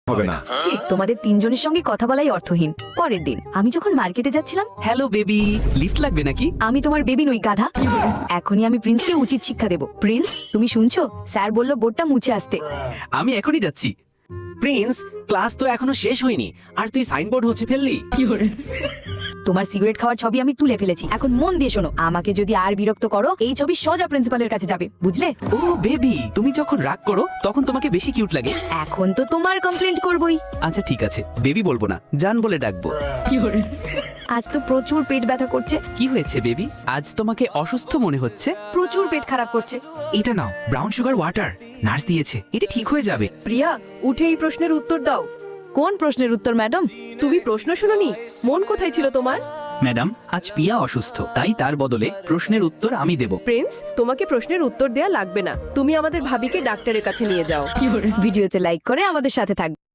হবে না। ছি, তোমাদের তিনজনের সঙ্গে কথা বলাই অর্থহীন। পরের দিন আমি যখন মার্কেটে যাচ্ছিলাম, হ্যালো বেবি, লিফট লাগবে নাকি? আমি তোমার বেবি নই গাধা। এখনই আমি প্রিন্সকে উচিত শিক্ষা দেব। প্রিন্স, তুমি শুনছো? স্যার বলল বোর্ডটা মুছে আসতে। আমি এখনই যাচ্ছি। প্রিন্স, ক্লাস তো এখনো শেষ হয়নি আর তুই সাইনবোর্ড হচ্ছে ফেললি। তোমার সিগারেট খাওয়ার ছবি আমি তুলে ফেলেছি। এখন মন দিয়ে শোনো, আমাকে যদি আর বিরক্ত করো, এই ছবি সোজা প্রিন্সিপালের কাছে যাবে, বুঝলে? ও বেবি, তুমি যখন রাগ করো তখন তোমাকে বেশি কিউট লাগে। এখন তো তোমার কমপ্লেন্ট করবই। আচ্ছা ঠিক আছে, বেবি বলবো না, জান বলে ডাকবো। আজ তো প্রচুর পেট ব্যথা করছে। কি হয়েছে বেবি? আজ তোমাকে অসুস্থ মনে হচ্ছে। প্রচুর পেট খারাপ করছে। এটা নাও, ব্রাউন সুগার ওয়াটার, নার্স দিয়েছে, এটা ঠিক হয়ে যাবে। প্রিয়া, উঠে এই প্রশ্নের উত্তর দাও। কোন প্রশ্নের উত্তর ম্যাডাম? তুমি প্রশ্ন শুনোনি? মন কোথায় ছিল তোমার? ম্যাডাম, আজ পিয়া অসুস্থ, তাই তার বদলে প্রশ্নের উত্তর আমি দেব। প্রিন্স, তোমাকে প্রশ্নের উত্তর দেয়া লাগবে না। তুমি আমাদের ভাবিকে ডাক্তারের কাছে নিয়ে যাও। ভিডিওতে লাইক করে আমাদের সাথে থাকবে।